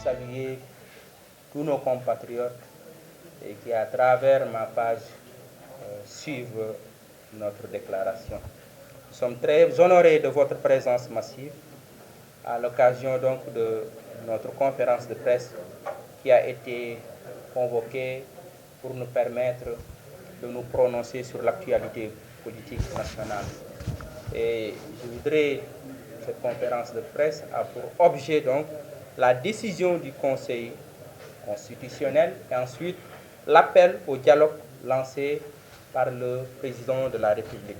saluer tous nos compatriotes et qui, à travers ma page, suivent notre déclaration. Nous sommes très honorés de votre présence massive à l'occasion donc de notre conférence de presse qui a été convoquée pour nous permettre de nous prononcer sur l'actualité politique nationale. Et je voudrais, cette conférence de presse a pour objet donc la décision du Conseil constitutionnel et ensuite l'appel au dialogue lancé par le président de la République.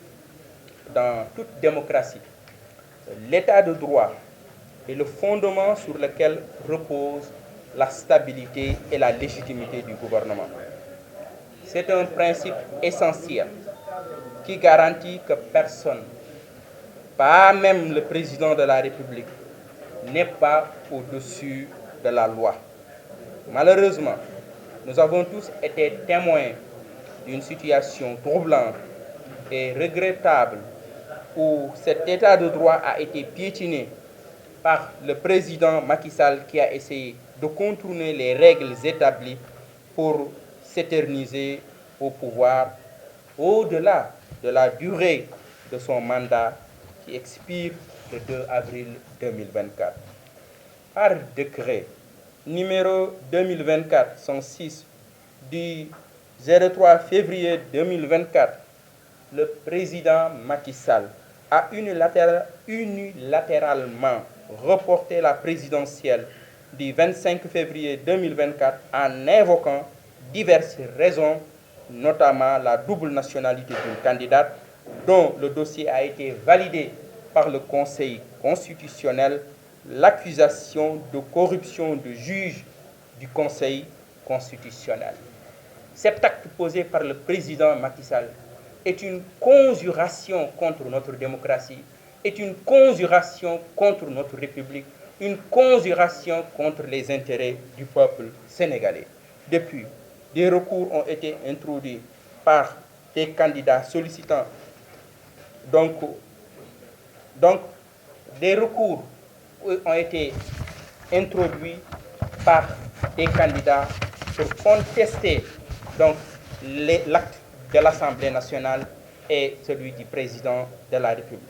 Dans toute démocratie, l'état de droit est le fondement sur lequel repose la stabilité et la légitimité du gouvernement. C'est un principe essentiel qui garantit que personne, pas même le président de la République, n'est pas au-dessus de la loi. Malheureusement, nous avons tous été témoins d'une situation troublante et regrettable où cet état de droit a été piétiné par le président Macky Sall qui a essayé de contourner les règles établies pour s'éterniser au pouvoir au-delà de la durée de son mandat qui expire le 2 avril 2024. Par décret numéro 2024-106 du 03 février 2024, le président Macky Sall a unilatéralement reporté la présidentielle du 25 février 2024 en invoquant diverses raisons, notamment la double nationalité d'une candidate dont le dossier a été validé par le Conseil constitutionnel, l'accusation de corruption de juges du Conseil constitutionnel. Cet acte posé par le président Macky Sall est une conjuration contre notre démocratie, est une conjuration contre notre République, une conjuration contre les intérêts du peuple sénégalais. Depuis, des recours ont été introduits par des candidats sollicitant donc des recours ont été introduits par des candidats pour contester donc l'acte de l'Assemblée nationale et celui du président de la République.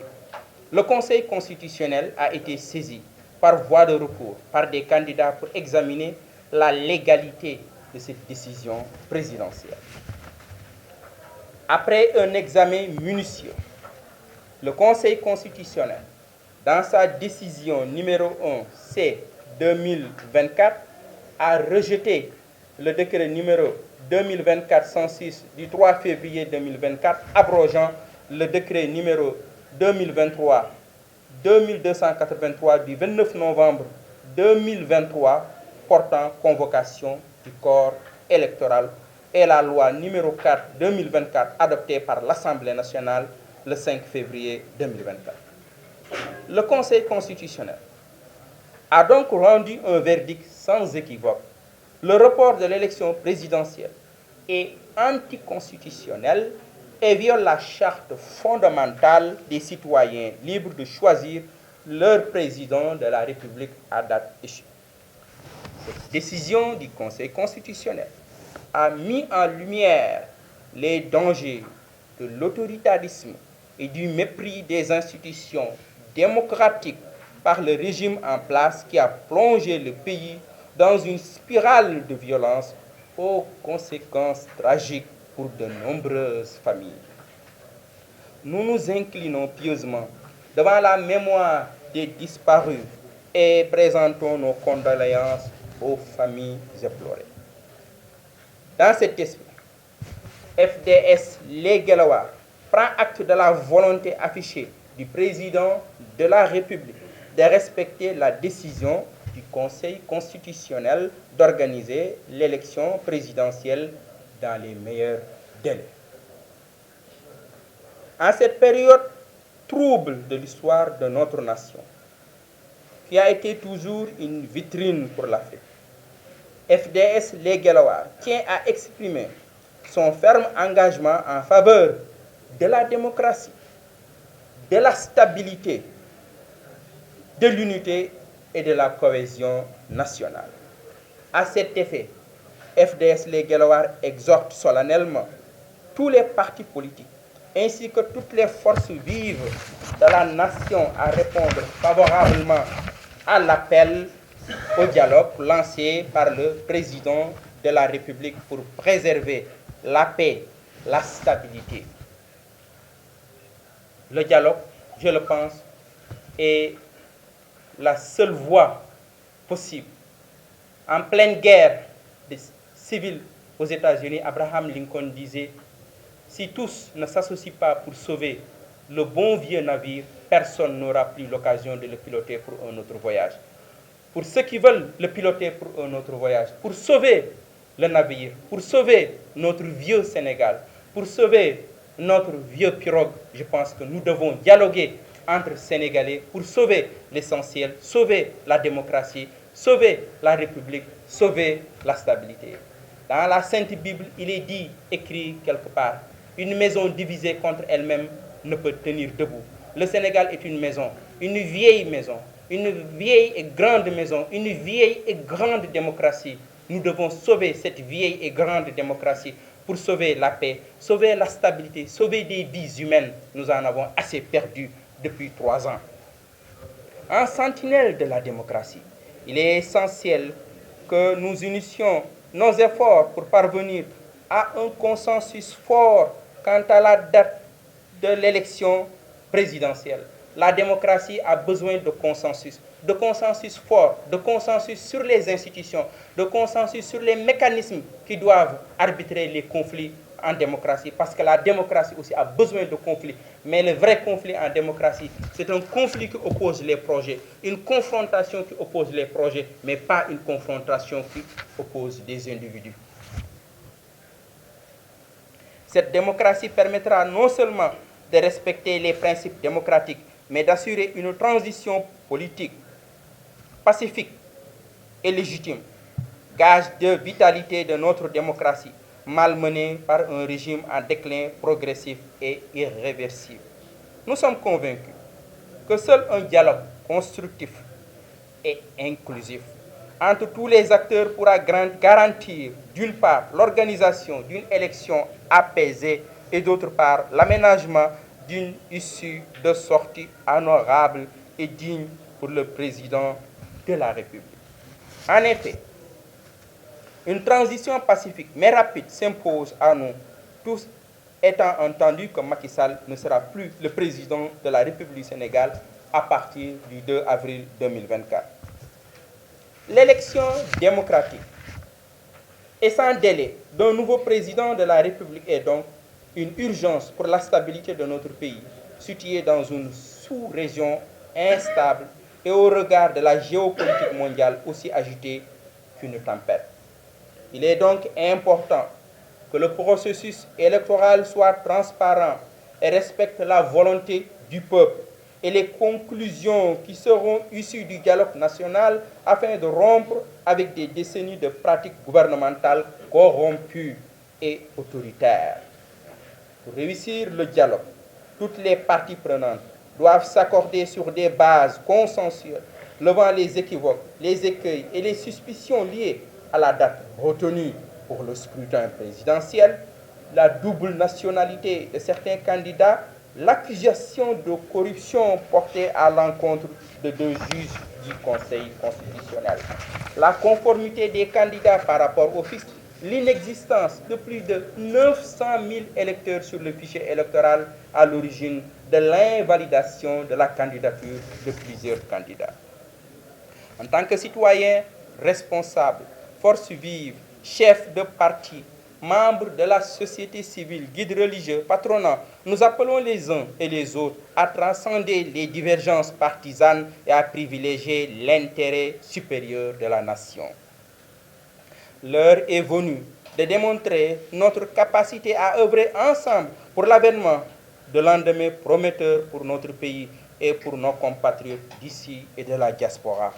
Le Conseil constitutionnel a été saisi par voie de recours par des candidats pour examiner la légalité de cette décision présidentielle. Après un examen minutieux, le Conseil constitutionnel, dans sa décision numéro 1 C 2024, a rejeté le décret numéro 2024-106 du 3 février 2024, abrogeant le décret numéro 2023-2283 du 29 novembre 2023 portant convocation du corps électoral et la loi numéro 4-2024 adoptée par l'Assemblée nationale le 5 février 2024. Le Conseil constitutionnel a donc rendu un verdict sans équivoque. Le report de l'élection présidentielle est anticonstitutionnel et viole la charte fondamentale des citoyens libres de choisir leur président de la République à date échue. Cette décision du Conseil constitutionnel a mis en lumière les dangers de l'autoritarisme et du mépris des institutions démocratiques par le régime en place qui a plongé le pays dans une spirale de violence aux conséquences tragiques pour de nombreuses familles. Nous nous inclinons pieusement devant la mémoire des disparus et présentons nos condoléances aux familles éplorées. Dans cet esprit, FDS Les Guelwaars prend acte de la volonté affichée du président de la République de respecter la décision du Conseil constitutionnel d'organiser l'élection présidentielle dans les meilleurs délais. En cette période trouble de l'histoire de notre nation, qui a été toujours une vitrine pour l'Afrique, FDS Les Guelwaars tient à exprimer son ferme engagement en faveur de la démocratie, de la stabilité, de l'unité et de la cohésion nationale. À cet effet, FDS Les Guelwaars exhorte solennellement tous les partis politiques ainsi que toutes les forces vives de la nation à répondre favorablement à l'appel au dialogue lancé par le président de la République pour préserver la paix, la stabilité. Le dialogue, je le pense, est la seule voie possible. En pleine guerre civile aux États-Unis, Abraham Lincoln disait: si tous ne s'associent pas pour sauver le bon vieux navire, personne n'aura plus l'occasion de le piloter pour un autre voyage. Pour ceux qui veulent le piloter pour un autre voyage, pour sauver le navire, pour sauver notre vieux Sénégal, pour sauver notre vieux pirogue, je pense que nous devons dialoguer entre Sénégalais pour sauver l'essentiel, sauver la démocratie, sauver la République, sauver la stabilité. Dans la Sainte Bible, il est dit, écrit quelque part, une maison divisée contre elle-même ne peut tenir debout. Le Sénégal est une maison, une vieille maison, une vieille et grande maison, une vieille et grande démocratie. Nous devons sauver cette vieille et grande démocratie pour sauver la paix, sauver la stabilité, sauver des vies humaines. Nous en avons assez perdu depuis 3 ans. En sentinelle de la démocratie, il est essentiel que nous unissions nos efforts pour parvenir à un consensus fort quant à la date de l'élection présidentielle. La démocratie a besoin de consensus fort, de consensus sur les institutions, de consensus sur les mécanismes qui doivent arbitrer les conflits en démocratie, parce que la démocratie aussi a besoin de conflits. Mais le vrai conflit en démocratie, c'est un conflit qui oppose les projets, une confrontation qui oppose les projets, mais pas une confrontation qui oppose des individus. Cette démocratie permettra non seulement de respecter les principes démocratiques, mais d'assurer une transition politique pacifique et légitime, gage de vitalité de notre démocratie, malmenée par un régime en déclin progressif et irréversible. Nous sommes convaincus que seul un dialogue constructif et inclusif entre tous les acteurs pourra garantir, d'une part, l'organisation d'une élection apaisée et d'autre part, l'aménagement d'une issue de sortie honorable et digne pour le président de la République. En effet, une transition pacifique mais rapide s'impose à nous tous, étant entendu que Macky Sall ne sera plus le président de la République du Sénégal à partir du 2 avril 2024. L'élection démocratique et sans délai d'un nouveau président de la République est donc une urgence pour la stabilité de notre pays, situé dans une sous-région instable et au regard de la géopolitique mondiale aussi agitée qu'une tempête. Il est donc important que le processus électoral soit transparent et respecte la volonté du peuple et les conclusions qui seront issues du dialogue national afin de rompre avec des décennies de pratiques gouvernementales corrompues et autoritaires. Pour réussir le dialogue, toutes les parties prenantes doivent s'accorder sur des bases consensuelles, levant les équivoques, les écueils et les suspicions liées à la date retenue pour le scrutin présidentiel, la double nationalité de certains candidats, l'accusation de corruption portée à l'encontre de 2 juges du Conseil constitutionnel, la conformité des candidats par rapport au fisc, l'inexistence de plus de 900 000 électeurs sur le fichier électoral à l'origine de l'invalidation de la candidature de plusieurs candidats. En tant que citoyens responsables, forces vives, chefs de parti, membres de la société civile, guides religieux, patronats, nous appelons les uns et les autres à transcender les divergences partisanes et à privilégier l'intérêt supérieur de la nation. L'heure est venue de démontrer notre capacité à œuvrer ensemble pour l'avènement de lendemain prometteur pour notre pays et pour nos compatriotes d'ici et de la diaspora.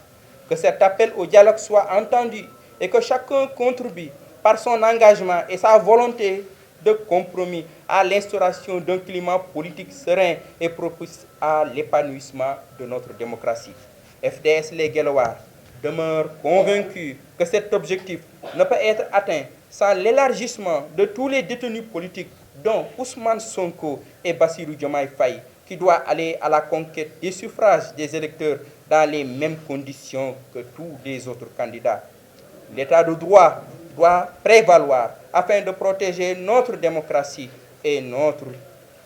Que cet appel au dialogue soit entendu et que chacun contribue par son engagement et sa volonté de compromis à l'instauration d'un climat politique serein et propice à l'épanouissement de notre démocratie. FDS Les Guelwaars demeure convaincu que cet objectif ne peut être atteint sans l'élargissement de tous les détenus politiques, dont Ousmane Sonko et Bassirou Diomaye Faye, qui doit aller à la conquête des suffrages des électeurs dans les mêmes conditions que tous les autres candidats. L'état de droit doit prévaloir afin de protéger notre démocratie et notre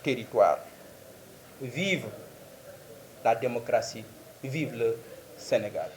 territoire. Vive la démocratie, vive le Sénégal.